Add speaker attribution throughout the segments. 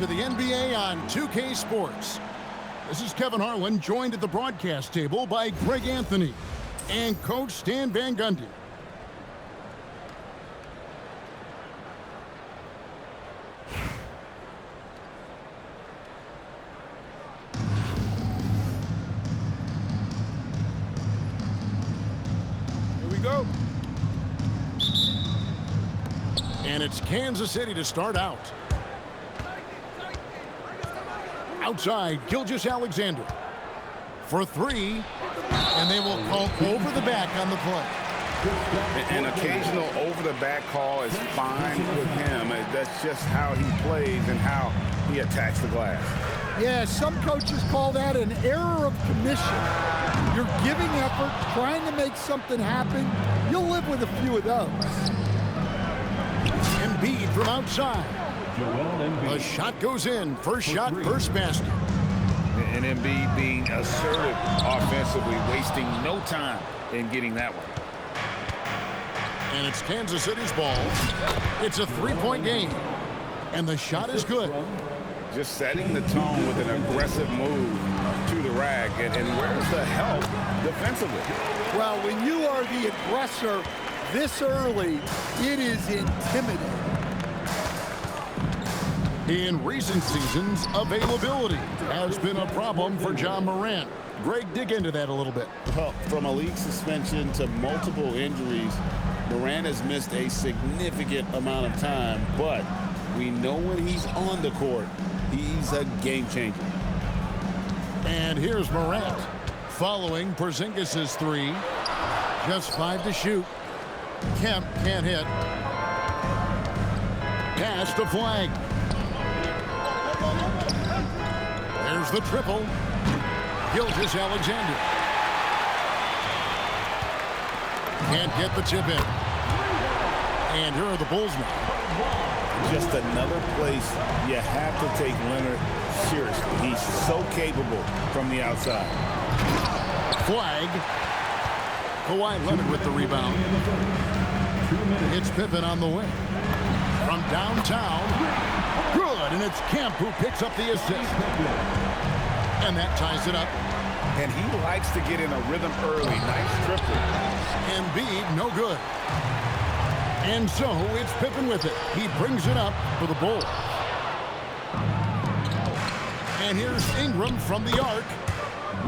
Speaker 1: To the NBA on 2K Sports. This is Kevin Harlan, joined at the broadcast table by Greg Anthony and Coach Stan Van Gundy. Here we go. And it's Kansas City to start out. Outside, Gilgeous-Alexander for three, and they will call over the back on the play.
Speaker 2: An occasional over-the-back call is fine with him. That's just how he plays and how he attacks the glass.
Speaker 3: Yeah, some coaches call that an error of commission. You're giving effort, trying to make something happen. You'll live with a few of those.
Speaker 1: Embiid from outside. A shot goes in. First shot, first basket.
Speaker 2: And Embiid being assertive offensively, wasting no time in getting that one.
Speaker 1: And it's Kansas City's ball. It's a three-point game. And the shot is good.
Speaker 2: Just setting the tone with an aggressive move to the rack. And where's the help defensively?
Speaker 3: Well, when you are the aggressor this early, it is intimidating.
Speaker 1: In recent seasons, availability has been a problem for John Morant. Greg, dig into that a little bit.
Speaker 4: Well, from a league suspension to multiple injuries, Morant has missed a significant amount of time, but we know when he's on the court, he's a game changer.
Speaker 1: And here's Morant following Porzingis' three. Just 5 to shoot. Kemp can't hit. Pass to Flag. There's the triple. Gilgeous-Alexander. Can't get the tip in. And here are the Bulls now.
Speaker 4: Just another place you have to take Leonard seriously. He's so capable from the outside.
Speaker 1: Flag. Kawhi Leonard with the rebound. It's Pippen on the wing. From downtown. Good, and it's Kemp who picks up the assist. And that ties it up.
Speaker 2: And he likes to get in a rhythm early. Nice triple.
Speaker 1: Embiid, no good. And so it's Pippen with it. He brings it up for the Bulls. And here's Ingram from the arc.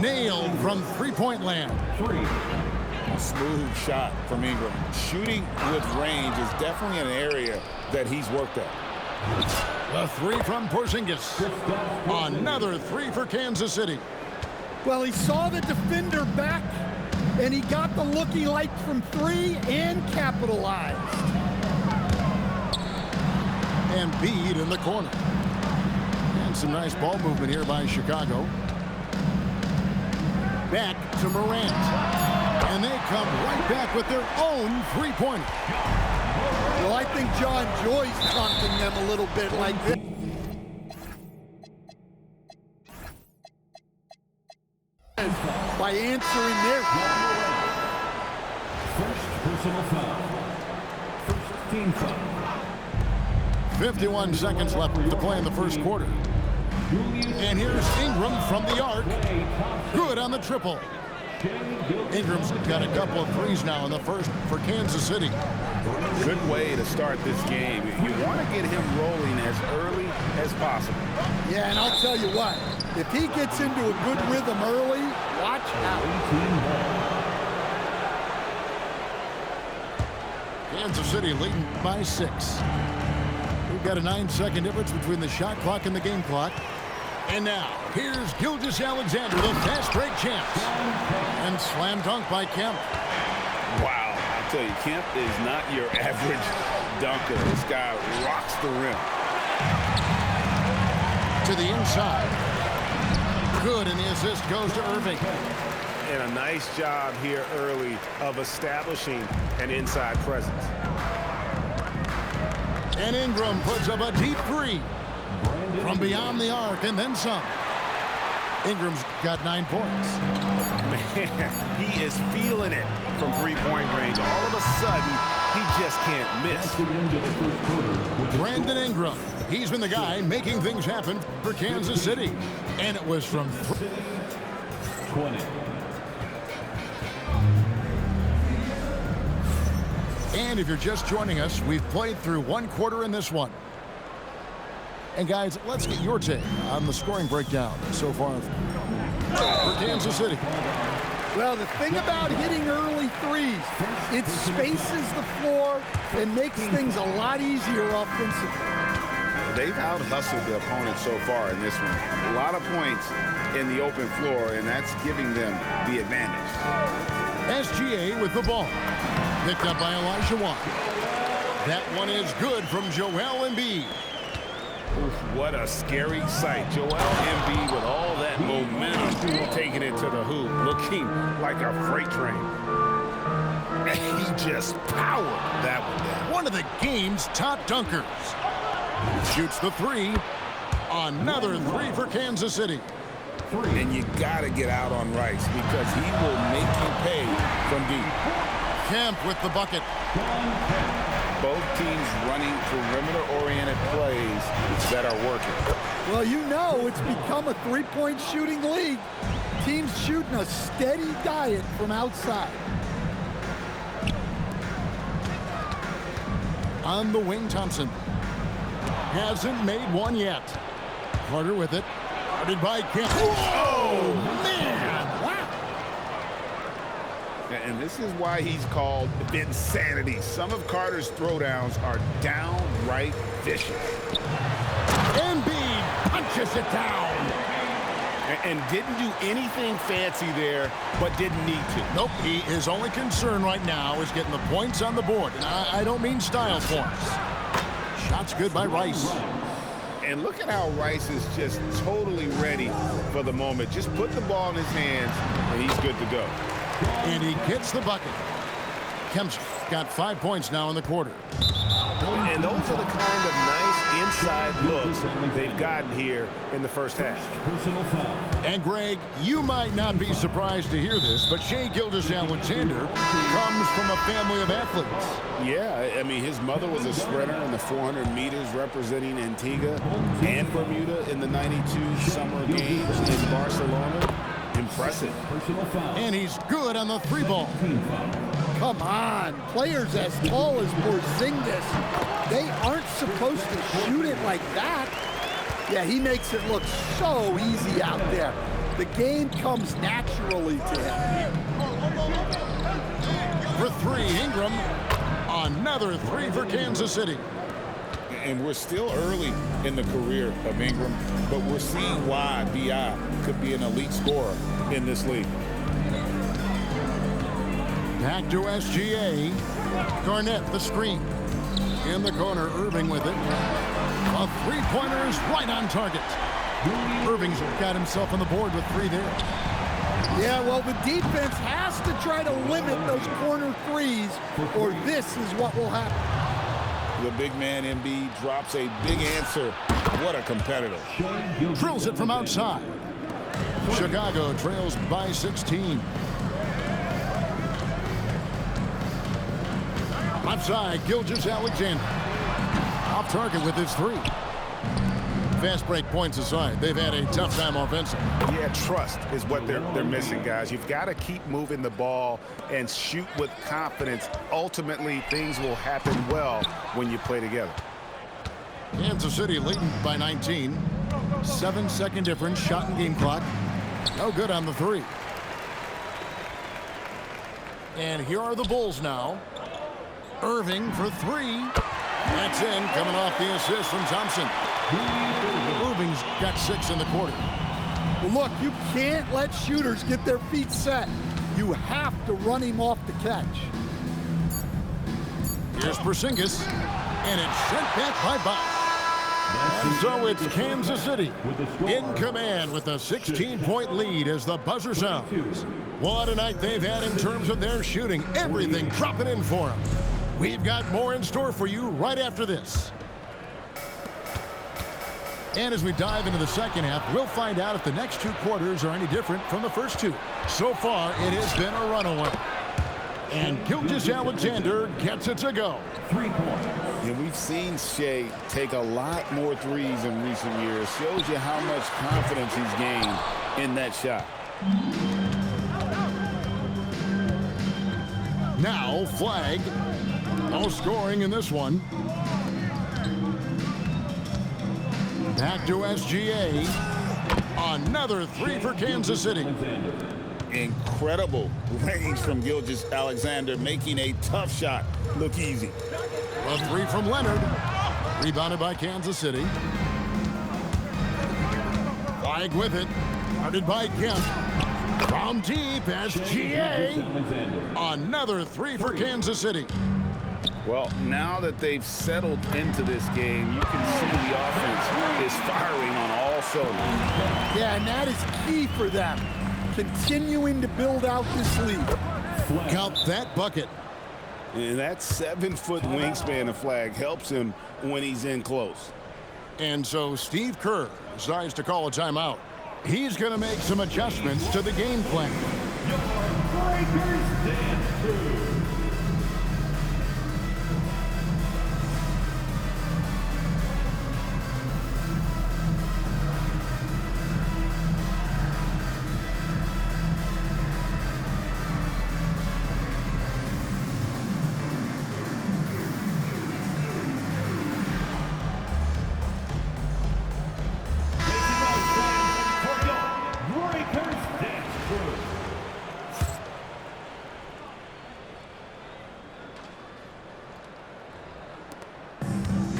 Speaker 1: Nailed from three-point land.
Speaker 4: A smooth shot from Ingram. Shooting with range is definitely an area that he's worked at.
Speaker 1: The three from Porzingis. Another three for Kansas City.
Speaker 3: Well, he saw the defender back, and he got the look he liked from three and capitalized.
Speaker 1: Embiid in the corner. And some nice ball movement here by Chicago. Back to Morant. And they come right back with their own three-pointer.
Speaker 3: Well, I think John Joy's taunting them a little bit like this. By answering their
Speaker 5: first personal foul. First team foul.
Speaker 1: 51 seconds left to play in the first quarter. And here's Ingram from the arc. Good on the triple. Ingram's got a couple of threes now in the first for Kansas City.
Speaker 2: Good way to start this game. You want to get him rolling as early as possible.
Speaker 3: Yeah, and I'll tell you what, if he gets into a good rhythm early, watch out.
Speaker 1: Kansas City leading by 6. We've got a 9-second difference between the shot clock and the game clock. And now, here's Gilgeous-Alexander, the fast break champs. And slam dunk by Kemp.
Speaker 4: Wow, I'll tell you, Kemp is not your average dunker. This guy rocks the rim.
Speaker 1: To the inside. Good, and the assist goes to Irving.
Speaker 2: And a nice job here early of establishing an inside presence.
Speaker 1: And Ingram puts up a deep three from beyond the arc, and then some. Ingram's got 9 points.
Speaker 2: Man, he is feeling it from three-point range. All of a sudden, he just can't miss.
Speaker 1: Brandon Ingram. He's been the guy making things happen for Kansas City. And it was from
Speaker 5: 20.
Speaker 1: And if you're just joining us, we've played through 1 quarter in this one. And guys, let's get your take on the scoring breakdown so far for Kansas City.
Speaker 3: Well, the thing about hitting early threes, it spaces the floor and makes things a lot easier offensively.
Speaker 2: They've out-hustled the opponent so far in this one. A lot of points in the open floor, and that's giving them the advantage.
Speaker 1: SGA with the ball. Picked up by Elijah Watt. That one is good from Joel Embiid.
Speaker 2: What a scary sight. Joel Embiid with all that momentum taking it to the hoop, looking like a freight train. And he just powered that one down.
Speaker 1: One of the game's top dunkers. Shoots the 3. Another 3 for Kansas City.
Speaker 2: And you got to get out on Rice because he will make you pay from deep.
Speaker 1: Kemp with the bucket.
Speaker 2: Both teams running perimeter-oriented plays that are working.
Speaker 3: Well, you know it's become a three-point shooting league. Teams shooting a steady diet from outside.
Speaker 1: On the wing, Thompson. Hasn't made one yet. Carter with it. Guarded by Kemp. Whoa, man! Wow.
Speaker 2: And this is why he's called Vinsanity. Some of Carter's throwdowns are downright vicious.
Speaker 1: Embiid punches it down.
Speaker 2: And didn't do anything fancy there, but didn't need to.
Speaker 1: Nope, his only concern right now is getting the points on the board. And I don't mean style points. Shot's good by Rice.
Speaker 2: And look at how Rice is just totally ready for the moment. Just put the ball in his hands, and he's good to go.
Speaker 1: And he gets the bucket. Kemp's got 5 points now in the quarter.
Speaker 2: And those are the kind of nice inside looks they've gotten here in the first half.
Speaker 1: And Greg, you might not be surprised to hear this, but Shai Gilgeous-Alexander comes from a family of athletes.
Speaker 2: Yeah, I mean, his mother was a sprinter in the 400 meters representing Antigua and Bermuda in the '92 Summer Games in Barcelona. Impressive.
Speaker 1: And he's good on the 3-ball.
Speaker 3: Come on, players as tall as Porzingis, they aren't supposed to shoot it like that. Yeah, he makes it look so easy out there. The game comes naturally to him.
Speaker 1: For 3, Ingram. Another 3 for Kansas City.
Speaker 2: And we're still early in the career of Ingram, but we're seeing why B.I. could be an elite scorer in this league.
Speaker 1: Back to SGA. Garnett, the screen. In the corner, Irving with it. A 3-pointer is right on target. Irving's got himself on the board with 3 there.
Speaker 3: Yeah, well, the defense has to try to limit those corner threes, or this is what will happen.
Speaker 2: The big man Embiid drops a big answer. What a competitor.
Speaker 1: Drills it from outside. Chicago trails by 16. Left side, Gilgeous-Alexander. Off target with his 3. Fast break points aside, they've had a tough time offensively.
Speaker 2: Yeah, trust is what they're missing, guys. You've got to keep moving the ball and shoot with confidence. Ultimately, things will happen well when you play together.
Speaker 1: Kansas City leading by 19. 7-second difference, shot and game clock. No good on the 3. And here are the Bulls now. Irving for 3. That's in, coming off the assist from Thompson. Irving's got 6 in the quarter.
Speaker 3: Well, look, you can't let shooters get their feet set. You have to run him off the catch.
Speaker 1: Here's Porzingis, and it's sent back by Bosch. And so it's Kansas City in command with a 16-point lead as the buzzer sounds. What a night they've had in terms of their shooting. Everything dropping in for them. We've got more in store for you right after this. And as we dive into the second half, we'll find out if the next 2 quarters are any different from the first 2. So far, it has been a runaway. And Gilgeous-Alexander gets it to go.
Speaker 5: 3 points.
Speaker 4: And we've seen Shea take a lot more threes in recent years. Shows you how much confidence he's gained in that shot.
Speaker 1: Now, flag. No scoring in this one. Back to SGA. Another 3 for Kansas City.
Speaker 4: Incredible range from Gilgeous-Alexander, making a tough shot look easy.
Speaker 1: A 3 from Leonard. Rebounded by Kansas City. Flag with it. Guarded by Kemp. From deep, SGA. Another 3 for Kansas City.
Speaker 4: Well, now that they've settled into this game, you can see the offense is firing on all cylinders.
Speaker 3: Yeah, and that is key for them. Continuing to build out this lead.
Speaker 1: Count that bucket.
Speaker 4: And that 7-foot wingspan of Flag helps him when he's in close.
Speaker 1: And so Steve Kerr decides to call a timeout. He's going to make some adjustments to the game plan.
Speaker 5: Breakers dance through.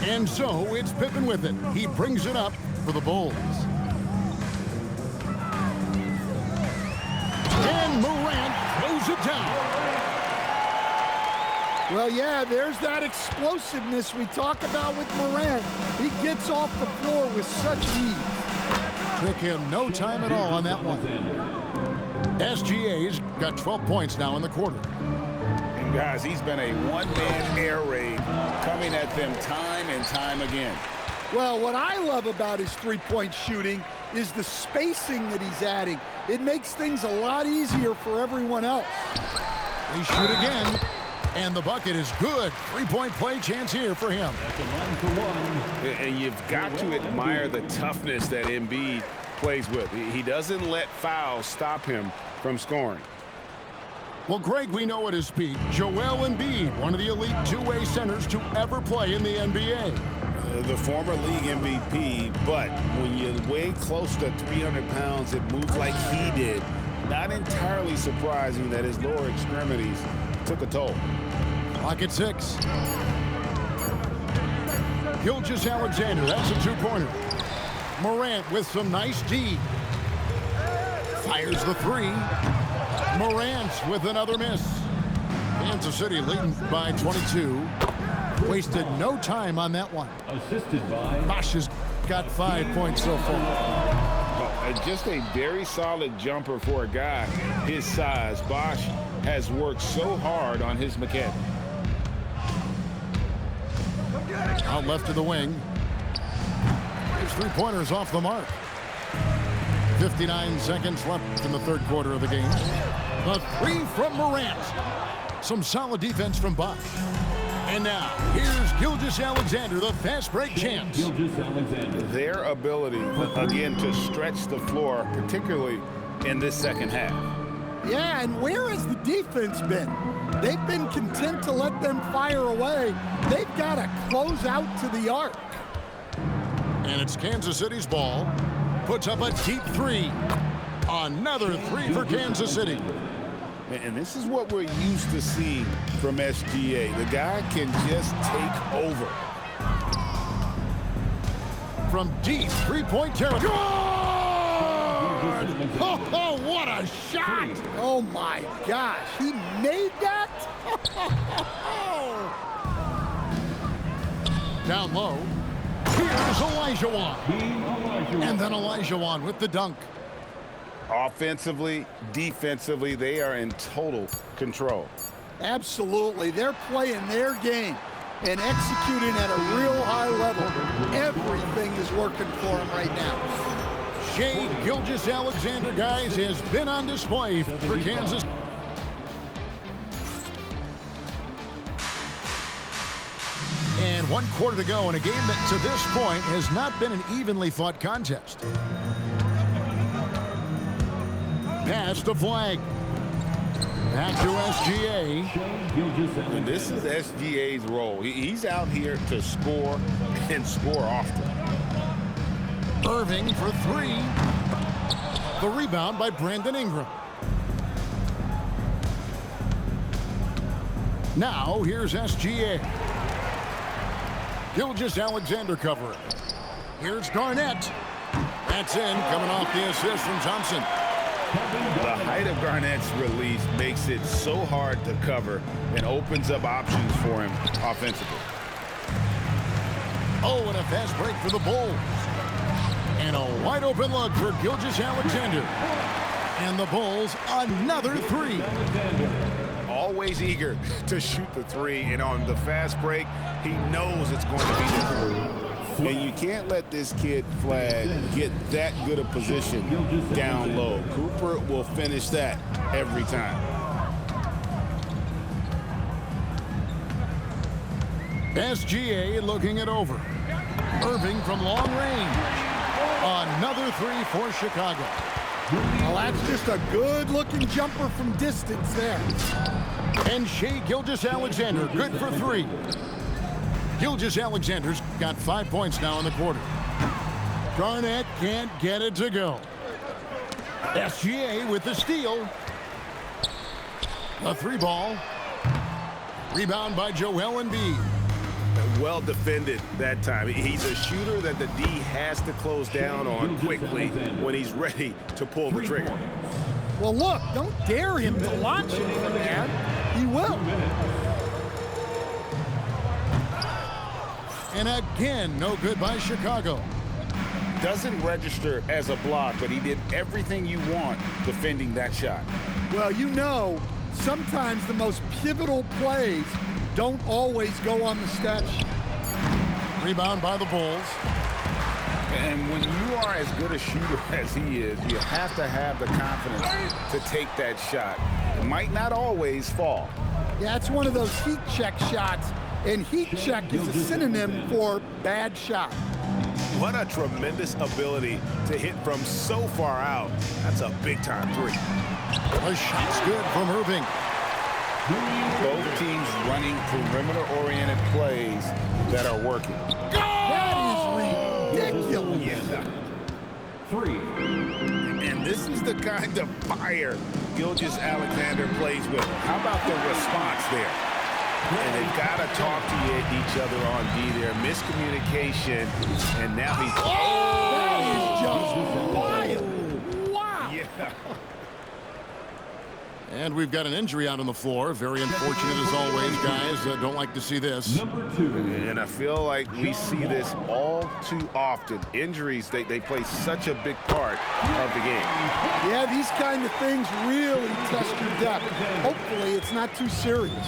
Speaker 1: And so it's Pippen with it. He brings it up for the Bulls. And Morant throws it down.
Speaker 3: Well, yeah, there's that explosiveness we talk about with Morant. He gets off the floor with such ease.
Speaker 1: Took him no time at all on that one. SGA's got 12 points now in the quarter.
Speaker 4: And guys, he's been a one-man air raid coming at them time and time again.
Speaker 3: Well, what I love about his three-point shooting is the spacing that he's adding. It makes things a lot easier for everyone else.
Speaker 1: They shoot again, and the bucket is good. Three-point play chance here for him.
Speaker 5: That's a 1-for-1.
Speaker 2: And you've got to admire the toughness that Embiid plays with. He doesn't let fouls stop him from scoring.
Speaker 1: Well, Greg, we know at his peak, Joel Embiid, one of the elite two-way centers to ever play in the NBA.
Speaker 4: The former league MVP, but when you weigh close to 300 pounds and move like he did, not entirely surprising that his lower extremities took a toll.
Speaker 1: Clock at 6. Gilgeous-Alexander, that's a two-pointer. Morant with some nice D. Fires the three. Morant with another miss. Kansas City leading by 22. Wasted no time on that one.
Speaker 5: Assisted by
Speaker 1: Bosch has got 5 points so far.
Speaker 2: Just a very solid jumper for a guy his size. Bosch has worked so hard on his mechanics.
Speaker 1: Out left to the wing. His three-pointer's off the mark. 59 seconds left in the third quarter of the game. The three from Morant. Some solid defense from Bosch. And now, here's Gilgeous-Alexander, the fast break champs.
Speaker 5: Gilgeous-Alexander.
Speaker 2: Their ability, again, to stretch the floor, particularly in this second half.
Speaker 3: Yeah, and where has the defense been? They've been content to let them fire away. They've got to close out to the arc.
Speaker 1: And it's Kansas City's ball. Puts up a deep three. Another three for Kansas City.
Speaker 4: And this is what we're used to seeing from SGA. The guy can just take over.
Speaker 1: From deep three-point territory. Good! Oh, what a shot!
Speaker 3: Oh, my gosh. He made that?
Speaker 1: Down low. Here's Olajuwon. And then Olajuwon with the dunk.
Speaker 2: Offensively, defensively, they are in total control.
Speaker 3: Absolutely. They're playing their game. and executing at a real high level. Everything is working for him right now.
Speaker 1: Shea Gilgeous-Alexander, guys, has been on display for Kansas. And 1 quarter to go in a game that to this point has not been an evenly fought contest. Pass to Flag. Back to SGA.
Speaker 4: And this is SGA's role. He's out here to score and score often.
Speaker 1: Irving for 3. The rebound by Brandon Ingram. Now here's SGA. Gilgeous-Alexander covering. Here's Garnett. That's in, coming off the assist from Johnson.
Speaker 4: The height of Garnett's release makes it so hard to cover and opens up options for him offensively.
Speaker 1: Oh, and a fast break for the Bulls. And a wide open look for Gilgeous-Alexander. And the Bulls, another 3.
Speaker 4: Always eager to shoot the 3, and on the fast break, he knows it's going to be there. And you can't let this kid Flag get that good a position down low. Cooper will finish that every time.
Speaker 1: SGA looking it over. Irving from long range. Another 3 for Chicago.
Speaker 3: Well, that's just a good-looking jumper from distance there.
Speaker 1: And Shea Gilgeous-Alexander, good for 3. Gilgeous-Alexander's got 5 points now in the quarter. Garnett can't get it to go. SGA with the steal. A 3 ball. Rebound by Joel Embiid.
Speaker 4: Well defended that time. He's a shooter that the D has to close down on quickly when he's ready to pull the trigger.
Speaker 3: Well, look, don't dare him to launch it from there. He will.
Speaker 1: And again, no good by Chicago.
Speaker 4: Doesn't register as a block, but he did everything you want defending that shot.
Speaker 3: Well, you know, sometimes the most pivotal plays don't always go on the stat sheet.
Speaker 1: Rebound by the Bulls.
Speaker 4: And when you are as good a shooter as he is, you have to have the confidence to take that shot. It might not always fall.
Speaker 3: Yeah, it's one of those heat check shots, and heat check is a synonym for bad shot.
Speaker 4: What a tremendous ability to hit from so far out. That's a big-time 3.
Speaker 1: The shot's good from Irving.
Speaker 4: Both teams running perimeter-oriented plays that are working.
Speaker 3: That is ridiculous.
Speaker 4: Yeah.
Speaker 5: 3.
Speaker 4: And this is the kind of fire Gilgeous-Alexander plays with. How about the response there? And they've got to talk to each other on D there. Miscommunication, and now he's...
Speaker 3: That is just wild. Wow.
Speaker 4: Yeah.
Speaker 1: And we've got an injury out on the floor. Very unfortunate as always, guys. Don't like to see this.
Speaker 5: Number 2.
Speaker 4: And I feel like we see this all too often. Injuries, they play such a big part of the game.
Speaker 3: Yeah, these kind of things really test your depth. Hopefully, it's not too serious.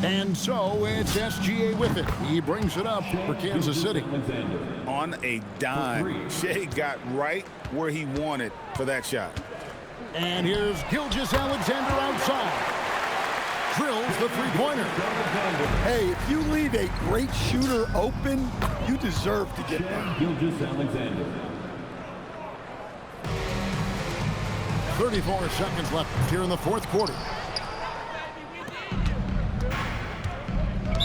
Speaker 1: And so it's SGA with it. He brings it up for Kansas City.
Speaker 4: On a dime, Shea got right where he wanted for that shot.
Speaker 1: And here's Gilgeous-Alexander outside. Drills the three-pointer.
Speaker 3: Hey, if you leave a great shooter open, you deserve to get that.
Speaker 5: Gilgeous-Alexander.
Speaker 1: 34 seconds left here in the fourth quarter.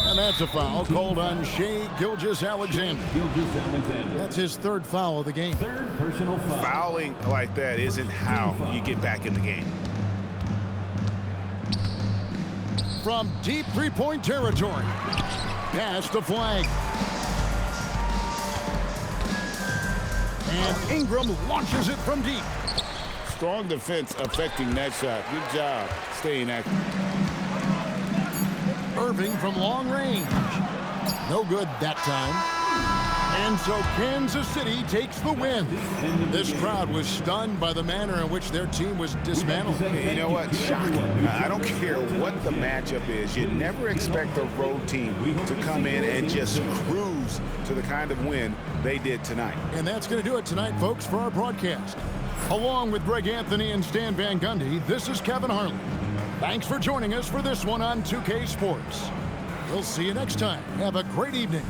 Speaker 1: And that's a foul called on Shea Gilgeous-Alexander.
Speaker 5: Gilgeous-Alexander.
Speaker 1: That's his 3rd foul of the game.
Speaker 5: 3rd personal foul.
Speaker 4: Fouling like that isn't how you get back in the game.
Speaker 1: From deep three-point territory. Pass to Flag. And Ingram launches it from deep.
Speaker 4: Strong defense affecting that shot. Good job staying active.
Speaker 1: Irving from long range. No good that time. And so Kansas City takes the win. This crowd was stunned by the manner in which their team was dismantled.
Speaker 2: You know what? Shocking. I don't care what the matchup is. You never expect a road team to come in and just cruise to the kind of win they did tonight.
Speaker 1: And that's going to do it tonight, folks, for our broadcast. Along with Greg Anthony and Stan Van Gundy, this is Kevin Harlan. Thanks for joining us for this one on 2K Sports. We'll see you next time. Have a great evening.